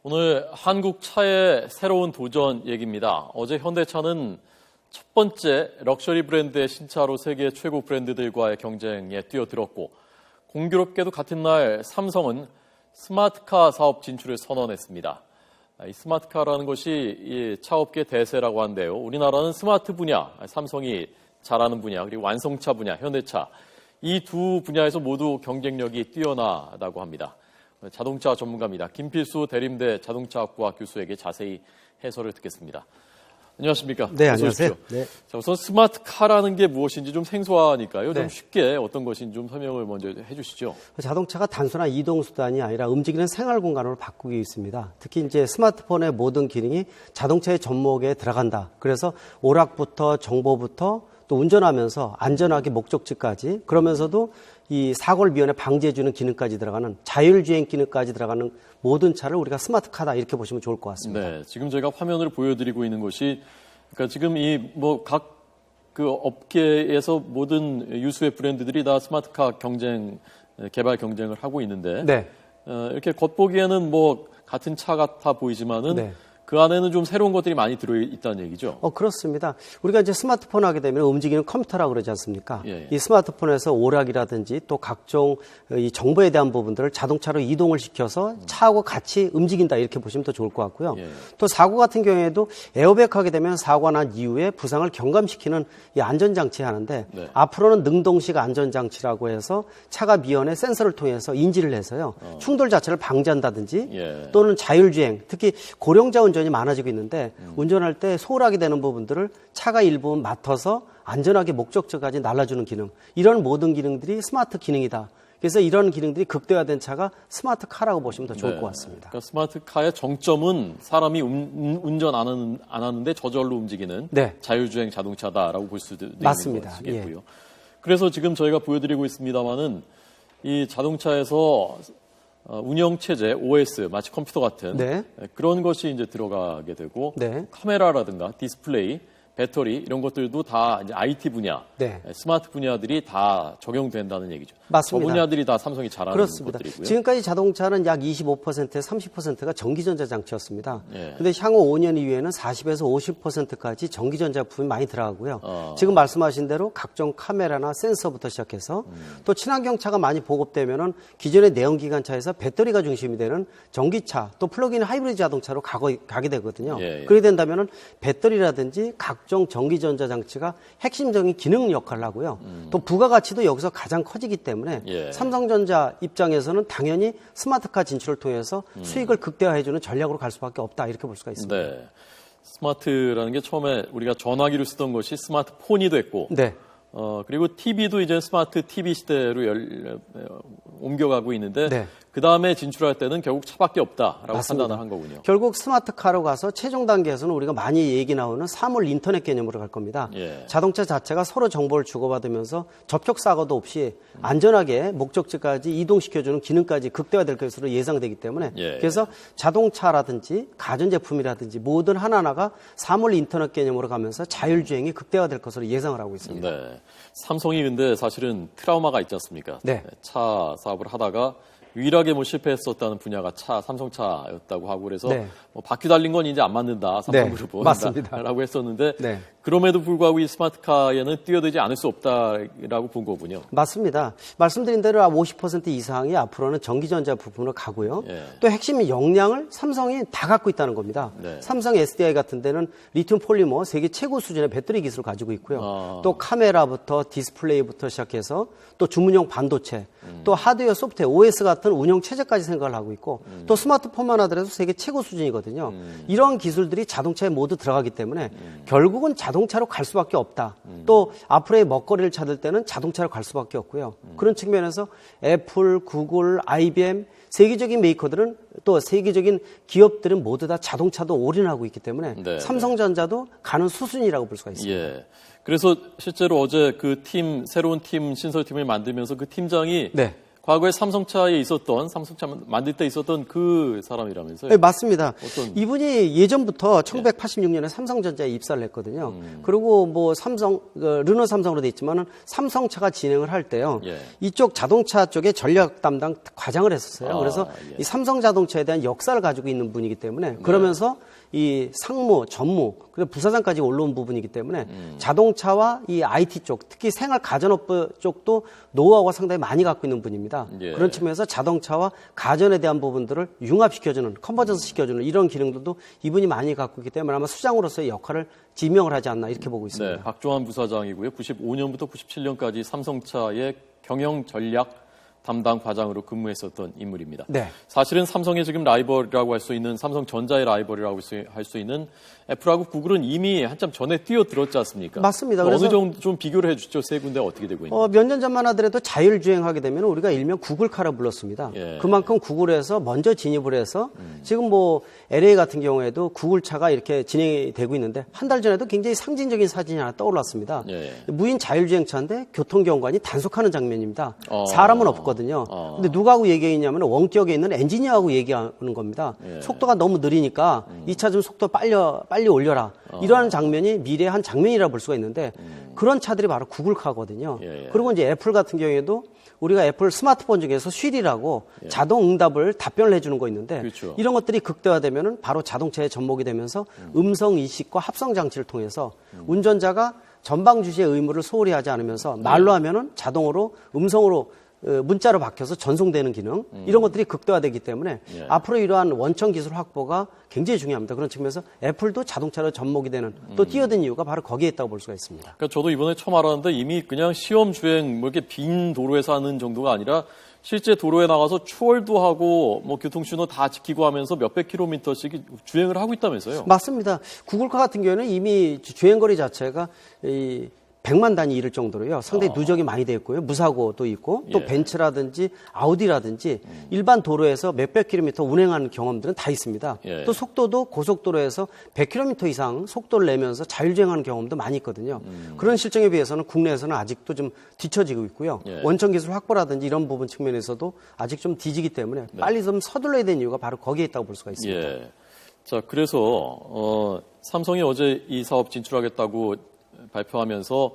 오늘 한국 차의 새로운 도전 얘기입니다. 어제 현대차는 첫 번째 럭셔리 브랜드의 신차로 세계 최고 브랜드들과의 경쟁에 뛰어들었고, 공교롭게도 같은 날 삼성은 스마트카 사업 진출을 선언했습니다. 이 스마트카라는 것이 이 차업계 대세라고 하는데요. 우리나라는 스마트 분야, 삼성이 잘하는 분야, 그리고 완성차 분야, 현대차, 이 두 분야에서 모두 경쟁력이 뛰어나다고 합니다. 자동차 전문가입니다. 김필수 대림대 자동차학과 교수에게 자세히 해설을 듣겠습니다. 안녕하십니까? 네, 안녕하세요. 네. 자, 우선 스마트카라는 게 무엇인지 좀 생소하니까요. 좀 쉽게 어떤 것인지 좀 설명을 먼저 해주시죠. 자동차가 단순한 이동 수단이 아니라 움직이는 생활 공간으로 바꾸고 있습니다. 특히 이제 스마트폰의 모든 기능이 자동차의 접목에 들어간다. 그래서 오락부터 정보부터 또 운전하면서 안전하게 목적지까지, 그러면서도 이 사고를 미연에 방지해주는 기능까지 들어가는 자율주행 기능까지 들어가는 모든 차를 우리가 스마트카다 이렇게 보시면 좋을 것 같습니다. 네, 지금 저희가 화면을 보여드리고 있는 것이, 그러니까 지금 이 뭐 각 그 업계에서 모든 유수의 브랜드들이 다 스마트카 개발 경쟁을 하고 있는데, 네. 이렇게 겉보기에는 뭐 같은 차 같아 보이지만은. 네. 그 안에는 좀 새로운 것들이 많이 들어있다는 얘기죠. 그렇습니다. 우리가 이제 스마트폰 하게 되면 움직이는 컴퓨터라고 그러지 않습니까? 예. 이 스마트폰에서 오락이라든지 또 각종 이 정보에 대한 부분들을 자동차로 이동을 시켜서 차하고 같이 움직인다 이렇게 보시면 더 좋을 것 같고요. 예. 또 사고 같은 경우에도 에어백 하게 되면 사고가 난 이후에 부상을 경감시키는 이 안전장치 하는데, 네. 앞으로는 능동식 안전장치라고 해서 차가 미연에 센서를 통해서 인지를 해서요. 충돌 자체를 방지한다든지 예. 또는 자율주행, 특히 고령자 운전이 많아지고 있는데 운전할 때 소홀하게 되는 부분들을 차가 일부분 맡아서 안전하게 목적지까지 날아주는 기능, 이런 모든 기능들이 스마트 기능이다. 그래서 이런 기능들이 극대화된 차가 스마트카라고 보시면 더 좋을 것 같습니다. 그러니까 스마트카의 정점은 사람이 운전 안 하는데 저절로 움직이는 자율주행 자동차다라고 볼 수도 맞습니다. 있는 것이겠고요. 예. 그래서 지금 저희가 보여드리고 있습니다만은 이 자동차에서 운영체제, OS, 마치 컴퓨터 같은 그런 것이 이제 들어가게 되고, 카메라라든가 디스플레이, 배터리 이런 것들도 다 이제 IT 분야, 스마트 분야들이 다 적용된다는 얘기죠. 맞습니다. 저 분야들이 다 삼성이 잘하는 그렇습니다. 것들이고요. 지금까지 자동차는 약 25%에 30%가 전기전자 장치였습니다. 예. 그런데 향후 5년 이후에는 40에서 50%까지 전기전자 부품이 많이 들어가고요. 지금 말씀하신 대로 각종 카메라나 센서부터 시작해서 또 친환경차가 많이 보급되면은 기존의 내연기관차에서 배터리가 중심이 되는 전기차, 또 플러그인 하이브리드 자동차로 가게 되거든요. 예. 그렇게 된다면은 배터리라든지 각종 전기전자 장치가 핵심적인 기능 역할을 하고요. 또 부가가치도 여기서 가장 커지기 때문에 삼성전자 입장에서는 당연히 스마트카 진출을 통해서 수익을 극대화해주는 전략으로 갈 수밖에 없다 이렇게 볼 수가 있습니다. 네. 스마트라는 게 처음에 우리가 전화기로 쓰던 것이 스마트폰이 됐고, 그리고 TV도 이제 스마트 TV 시대로 옮겨가고 있는데, 그 다음에 진출할 때는 결국 차밖에 없다라고 맞습니다. 판단을 한 거군요. 결국 스마트카로 가서 최종 단계에서는 우리가 많이 얘기 나오는 사물 인터넷 개념으로 갈 겁니다. 자동차 자체가 서로 정보를 주고받으면서 접촉 사고도 없이 안전하게 목적지까지 이동시켜주는 기능까지 극대화될 것으로 예상되기 때문에 그래서 자동차라든지 가전제품이라든지 모든 하나하나가 사물 인터넷 개념으로 가면서 자율주행이 극대화될 것으로 예상을 하고 있습니다. 네. 삼성이 근데 사실은 트라우마가 있지 않습니까? 차 사업을 하다가 유일하게 실패했었다는 분야가 삼성차였다고 하고, 그래서 뭐 바퀴 달린 건 이제 안 맞는다, 삼성그룹은. 맞습니다. 라고 했었는데, 그럼에도 불구하고 이 스마트카에는 뛰어들지 않을 수 없다라고 본 거군요. 맞습니다. 말씀드린 대로 50% 이상이 앞으로는 전기전자 부품으로 가고요. 또 핵심 역량을 삼성이 다 갖고 있다는 겁니다. 삼성 SDI 같은 데는 리튬 폴리머 세계 최고 수준의 배터리 기술을 가지고 있고요. 또 카메라부터 디스플레이부터 시작해서 또 주문용 반도체, 또 하드웨어, 소프트웨어, OS 같은 운영 체제까지 생각을 하고 있고, 또 스마트폰만 하더라도 세계 최고 수준이거든요. 이런 기술들이 자동차에 모두 들어가기 때문에 결국은 자동차로 갈 수밖에 없다. 또 앞으로의 먹거리를 찾을 때는 자동차로 갈 수밖에 없고요. 그런 측면에서 애플, 구글, IBM 세계적인 메이커들은, 또 세계적인 기업들은 모두 다 자동차도 올인하고 있기 때문에 삼성전자도 가는 수순이라고 볼 수가 있습니다. 그래서 실제로 어제 그 새로운 신설팀을 만들면서 그 팀장이 과거에 삼성차에 있었던, 삼성차 만들 때 있었던 그 사람이라면서요? 네, 맞습니다. 이분이 예전부터 1986년에 삼성전자에 입사를 했거든요. 그리고 뭐 르노 삼성으로 돼 있지만은 삼성차가 진행을 할 때요. 이쪽 자동차 쪽에 전략 담당 과장을 했었어요. 그래서 이 삼성 자동차에 대한 역사를 가지고 있는 분이기 때문에 그러면서 이 상무, 전무, 그리고 부사장까지 올라온 부분이기 때문에 자동차와 이 IT 쪽, 특히 생활 가전업부 쪽도 노하우가 상당히 많이 갖고 있는 분입니다. 그런 측면에서 자동차와 가전에 대한 부분들을 융합시켜주는, 컨버전스 시켜주는 이런 기능들도 이분이 많이 갖고 있기 때문에 아마 수장으로서의 역할을 지명을 하지 않나 이렇게 보고 있습니다. 네, 박종환 부사장이고요. 95년부터 97년까지 삼성차의 경영 전략 담당 과장으로 근무했었던 인물입니다. 네. 사실은 삼성의 지금 라이벌이라고 할 수 있는, 삼성전자의 라이벌이라고 할 수 있는 애플하고 구글은 이미 한참 전에 뛰어들었지 않습니까? 맞습니다. 그래서 어느 정도 좀 비교를 해주죠. 세 군데 어떻게 되고 있는지. 몇 년 전만 하더라도 자율주행하게 되면 우리가 일명 구글카라 불렀습니다. 그만큼 구글에서 먼저 진입을 해서 지금 뭐 LA 같은 경우에도 구글차가 이렇게 진행이 되고 있는데 한 달 전에도 굉장히 상징적인 사진이 하나 떠올랐습니다. 무인 자율주행차인데 교통경관이 단속하는 장면입니다. 사람은 없거든요. 근데 누구하고 얘기했냐면 원격에 있는 엔지니어하고 얘기하는 겁니다. 속도가 너무 느리니까 이 차 좀 속도 빨리 올려라. 이러한 장면이 미래의 한 장면이라 볼 수가 있는데 그런 차들이 바로 구글카거든요. 그리고 이제 애플 같은 경우에도 우리가 애플 스마트폰 중에서 쉬리라고 자동 응답을 답변을 해주는 거 있는데 그렇죠. 이런 것들이 극대화되면은 바로 자동차에 접목이 되면서 음성 인식과 합성 장치를 통해서 운전자가 전방 주시의 의무를 소홀히 하지 않으면서 말로 하면은 자동으로 음성으로 문자로 바뀌어서 전송되는 기능 이런 것들이 극대화되기 때문에 앞으로 이러한 원천 기술 확보가 굉장히 중요합니다. 그런 측면에서 애플도 자동차로 접목이 되는 또 뛰어든 이유가 바로 거기에 있다고 볼 수가 있습니다. 그러니까 저도 이번에 처음 알았는데 이미 그냥 시험 주행 뭐 이렇게 빈 도로에서 하는 정도가 아니라 실제 도로에 나가서 추월도 하고 뭐 교통신호 다 지키고 하면서 몇백 킬로미터씩 주행을 하고 있다면서요? 맞습니다. 구글카 같은 경우에는 이미 주행거리 자체가 100만 단위 이를 정도로요. 상당히 누적이 많이 되어 있고요. 무사고도 있고 또 벤츠라든지 아우디라든지 일반 도로에서 몇백 킬로미터 운행하는 경험들은 다 있습니다. 또 속도도 고속도로에서 100킬로미터 이상 속도를 내면서 자율주행하는 경험도 많이 있거든요. 그런 실정에 비해서는 국내에서는 아직도 좀 뒤처지고 있고요. 원천 기술 확보라든지 이런 부분 측면에서도 아직 좀 뒤지기 때문에 빨리 좀 서둘러야 되는 이유가 바로 거기에 있다고 볼 수가 있습니다. 자, 그래서 삼성이 어제 이 사업 진출하겠다고 발표하면서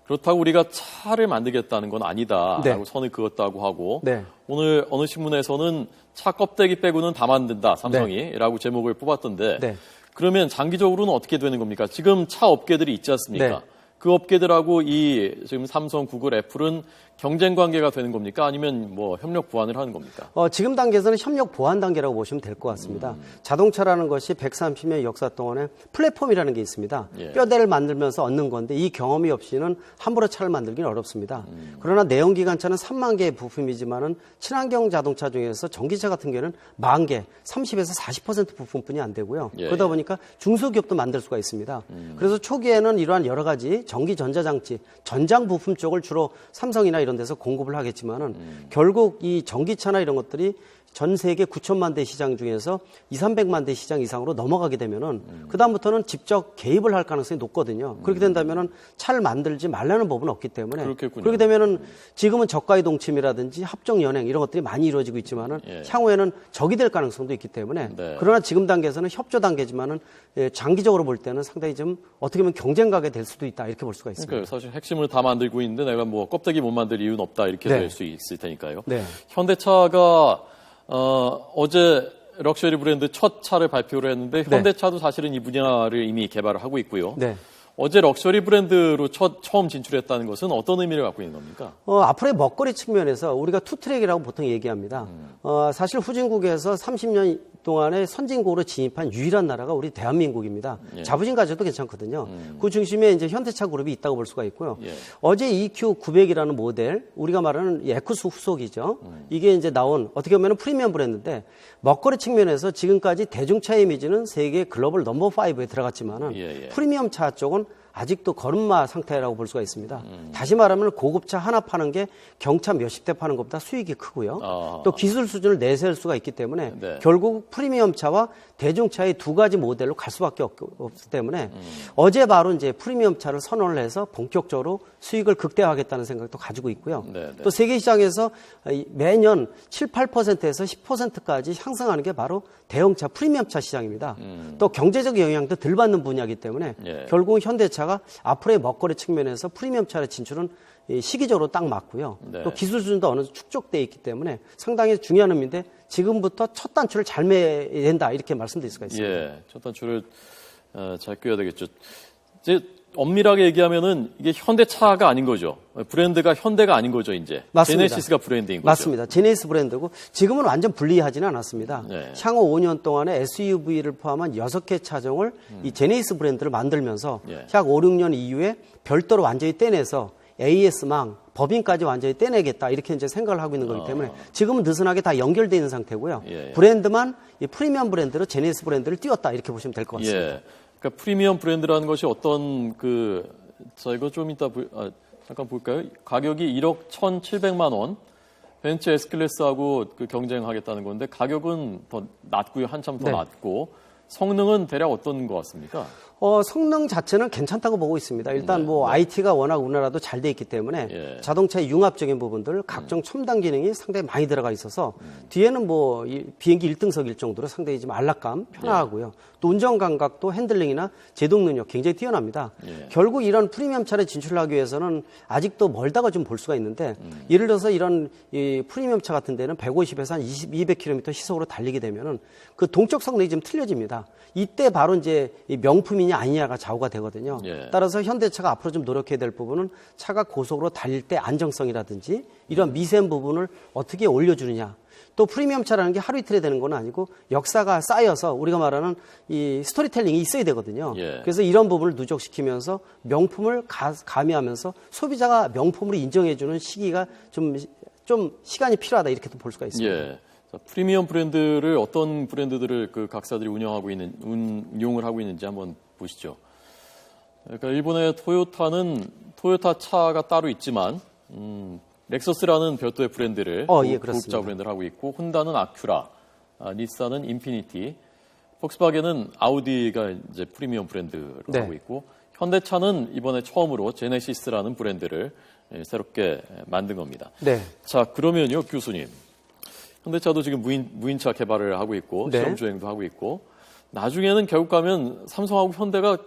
그렇다고 우리가 차를 만들겠다는 건 아니다라고 선을 그었다고 하고 오늘 어느 신문에서는 차 껍데기 빼고는 다 만든다 삼성이라고 제목을 뽑았던데 그러면 장기적으로는 어떻게 되는 겁니까? 지금 차 업계들이 있지 않습니까? 그 업계들하고 이 지금 삼성, 구글, 애플은 경쟁 관계가 되는 겁니까? 아니면 뭐 협력 보완을 하는 겁니까? 지금 단계에서는 협력 보완 단계라고 보시면 될 것 같습니다. 자동차라는 것이 130년의 역사 동안에 플랫폼이라는 게 있습니다. 뼈대를 만들면서 얻는 건데 이 경험이 없이는 함부로 차를 만들기는 어렵습니다. 그러나 내연기관차는 3만 개의 부품이지만은 친환경 자동차 중에서 전기차 같은 경우는 1만 개, 30에서 40% 부품뿐이 안 되고요. 그러다 보니까 중소기업도 만들 수가 있습니다. 그래서 초기에는 이러한 여러 가지 전기 전자장치, 전장 부품 쪽을 주로 삼성이나 이런 데서 공급을 하겠지만은 결국 이 전기차나 이런 것들이 전 세계 9천만 대 시장 중에서 200~300만 대 시장 이상으로 넘어가게 되면은 그다음부터는 직접 개입을 할 가능성이 높거든요. 그렇게 된다면은 차를 만들지 말라는 법은 없기 때문에 그렇겠군요. 그렇게 되면은 지금은 저가의 동침이라든지 합종 연행 이런 것들이 많이 이루어지고 있지만은 향후에는 적이 될 가능성도 있기 때문에 그러나 지금 단계에서는 협조 단계지만은 장기적으로 볼 때는 상당히 좀 어떻게 보면 경쟁가게 될 수도 있다 이렇게 볼 수가 있습니다. 그러니까 사실 핵심을 다 만들고 있는데 내가 뭐 껍데기 못 만들 이유는 없다 이렇게 될 수 있을 테니까요. 현대차가 어제 럭셔리 브랜드 첫 차를 발표를 했는데 현대차도 사실은 이 분야를 이미 개발을 하고 있고요. 어제 럭셔리 브랜드로 처음 진출했다는 것은 어떤 의미를 갖고 있는 겁니까? 앞으로의 먹거리 측면에서 우리가 투트랙이라고 보통 얘기합니다. 사실 후진국에서 30년 동안에 선진국으로 진입한 유일한 나라가 우리 대한민국입니다. 자부심 가져도 괜찮거든요. 그 중심에 이제 현대차 그룹이 있다고 볼 수가 있고요. 어제 EQ900이라는 모델, 우리가 말하는 에쿠스 후속이죠. 이게 이제 나온 어떻게 보면 프리미엄 브랜드인데 먹거리 측면에서 지금까지 대중차 이미지는 세계 글로벌 넘버 5에 들어갔지만은 프리미엄 차 쪽은 아직도 걸음마 상태라고 볼 수가 있습니다. 다시 말하면 고급차 하나 파는 게 경차 몇십 대 파는 것보다 수익이 크고요. 또 기술 수준을 내세울 수가 있기 때문에 네. 결국 프리미엄 차와 대중차의 두 가지 모델로 갈 수밖에 없기 때문에 어제 바로 이제 프리미엄 차를 선언을 해서 본격적으로 수익을 극대화하겠다는 생각도 가지고 있고요. 네, 네. 또 세계 시장에서 매년 7, 8%에서 10%까지 향상하는 게 바로 대형차 프리미엄 차 시장입니다. 또 경제적 영향도 덜 받는 분야이기 때문에 예. 결국 현대차가 앞으로의 먹거리 측면에서 프리미엄 차의 진출은 시기적으로 딱 맞고요. 네. 또 기술 수준도 어느 정도 축적돼 있기 때문에 상당히 중요한 의미인데 지금부터 첫 단추를 잘 매야 된다 이렇게 말씀드릴 수가 있습니다. 예, 첫 단추를 잘 꿰야 되겠죠. 이제 엄밀하게 얘기하면은 이게 현대차가 아닌 거죠. 브랜드가 현대가 아닌 거죠, 이제. 맞습니다. 제네시스가 브랜드인 거죠. 맞습니다. 제네시스 브랜드고 지금은 완전 분리하지는 않았습니다. 네. 향후 5년 동안에 SUV를 포함한 6개 차종을 이 제네시스 브랜드를 만들면서 예. 약 5, 6년 이후에 별도로 완전히 떼내서 AS망, 법인까지 완전히 떼내겠다 이렇게 이제 생각을 하고 있는 거기 때문에 지금은 느슨하게 다 연결되어 있는 상태고요. 예. 브랜드만 이 프리미엄 브랜드로 제네시스 브랜드를 띄웠다 이렇게 보시면 될 것 같습니다. 예. 그러니까 프리미엄 브랜드라는 것이 어떤 자, 이거 좀 이따 잠깐 볼까요? 가격이 1억 1,700만 원. 벤츠 S클래스하고 경쟁하겠다는 건데 가격은 더 낮고요. 한참 더 네. 낮고 성능은 대략 어떤 것 같습니까? 성능 자체는 괜찮다고 보고 있습니다. 일단 네, 뭐 IT가 워낙 우리나라도 잘 돼 있기 때문에 예. 자동차의 융합적인 부분들 각종 첨단 기능이 상당히 많이 들어가 있어서 뒤에는 뭐 비행기 1등석일 정도로 상당히 좀 안락감 편하고요. 또 운전 감각도 핸들링이나 제동 능력 굉장히 뛰어납니다. 예. 결국 이런 프리미엄 차를 진출하기 위해서는 아직도 멀다가 좀 볼 수가 있는데 예를 들어서 이런 이 프리미엄 차 같은 데는 150에서 한 200km 시속으로 달리게 되면은 그 동적 성능이 좀 틀려집니다. 이때 바로 이제 이 명품이냐 아니냐가 좌우가 되거든요. 예. 따라서 현대차가 앞으로 좀 노력해야 될 부분은 차가 고속으로 달릴 때 안정성이라든지 이런 미세한 부분을 어떻게 올려주느냐. 또 프리미엄 차라는 게 하루 이틀에 되는 건 아니고 역사가 쌓여서 우리가 말하는 이 스토리텔링이 있어야 되거든요. 예. 그래서 이런 부분을 누적시키면서 명품을 가미하면서 소비자가 명품으로 인정해주는 시기가 좀 시간이 필요하다 이렇게도 볼 수가 있습니다. 예. 자, 프리미엄 브랜드를 어떤 브랜드들을 각사들이 운용을 하고 있는지 한번 보시죠. 그러니까 일본의 토요타는 토요타 차가 따로 있지만 렉서스라는 별도의 브랜드를 예, 고급차 브랜드를 하고 있고 혼다는 아큐라, 닛산은 인피니티, 폭스바겐은 아우디가 이제 프리미엄 브랜드로 네. 하고 있고 현대차는 이번에 처음으로 제네시스라는 브랜드를 새롭게 만든 겁니다. 네. 자, 그러면요, 교수님. 현대차도 지금 무인차 개발을 하고 있고 네. 시험 주행도 하고 있고 나중에는 결국 가면 삼성하고 현대가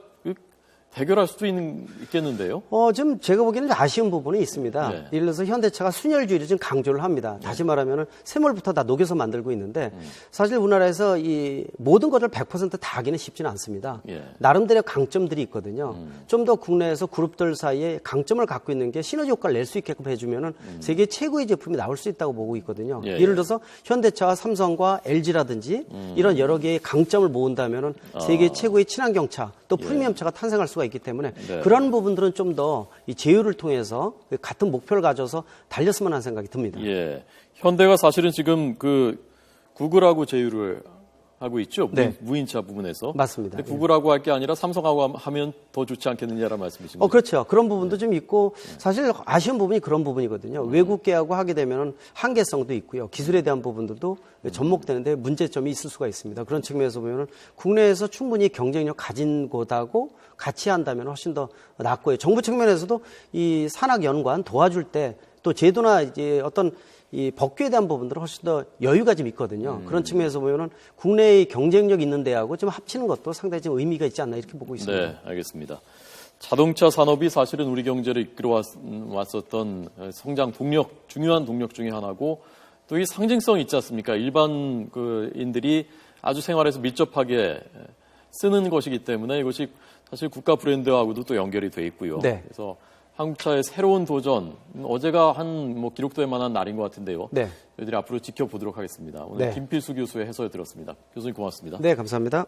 대결할 수도 있겠는데요. 좀 제가 보기에는 아쉬운 부분이 있습니다. 네. 예를 들어서 현대차가 순혈주의를 좀 강조를 합니다. 다시 말하면 샘물부터 다 녹여서 만들고 있는데 사실 우리나라에서 이 모든 것을 100%다 하기는 쉽지는 않습니다. 예. 나름대로 강점들이 있거든요. 좀 더 국내에서 그룹들 사이에 강점을 갖고 있는 게 시너지 효과를 낼 수 있게끔 해주면은 세계 최고의 제품이 나올 수 있다고 보고 있거든요. 예, 예를 들어서 현대차와 삼성과 LG라든지 이런 여러 개의 강점을 모은다면은 세계 최고의 친환경차 또 프리미엄차가 탄생할 수가 있기 때문에 네. 그런 부분들은 좀 더 이 제휴를 통해서 같은 목표를 가져서 달렸으면 하는 생각이 듭니다. 예. 현대가 사실은 지금 구글하고 제휴를 하고 있죠. 네. 무인차 부분에서. 맞습니다. 근데 구글하고 할 게 아니라 삼성하고 하면 더 좋지 않겠느냐라는 말씀이십니다. 그렇죠. 그런 부분도 좀 있고 사실 아쉬운 부분이 그런 부분이거든요. 외국계하고 하게 되면 한계성도 있고요. 기술에 대한 부분들도 접목되는데 문제점이 있을 수가 있습니다. 그런 측면에서 보면 국내에서 충분히 경쟁력 가진 곳하고 같이 한다면 훨씬 더 낫고요. 정부 측면에서도 이 산학연관 도와줄 때 또 제도나 이제 어떤 이 법규에 대한 부분들은 훨씬 더 여유가 좀 있거든요. 그런 측면에서 보면은 국내의 경쟁력 있는 데하고 좀 합치는 것도 상당히 좀 의미가 있지 않나 이렇게 보고 있습니다. 네, 알겠습니다. 자동차 산업이 사실은 우리 경제를 이끌어 왔었던 성장 동력, 중요한 동력 중에 하나고 또 이 상징성이 있지 않습니까? 일반인들이 아주 생활에서 밀접하게 쓰는 것이기 때문에 이것이 사실 국가 브랜드하고도 또 연결이 돼 있고요. 네. 그래서 한국차의 새로운 도전, 어제가 기록될 만한 날인 것 같은데요. 네. 저희들이 앞으로 지켜보도록 하겠습니다. 오늘 네. 김필수 교수의 해설 들었습니다. 교수님 고맙습니다. 네, 감사합니다.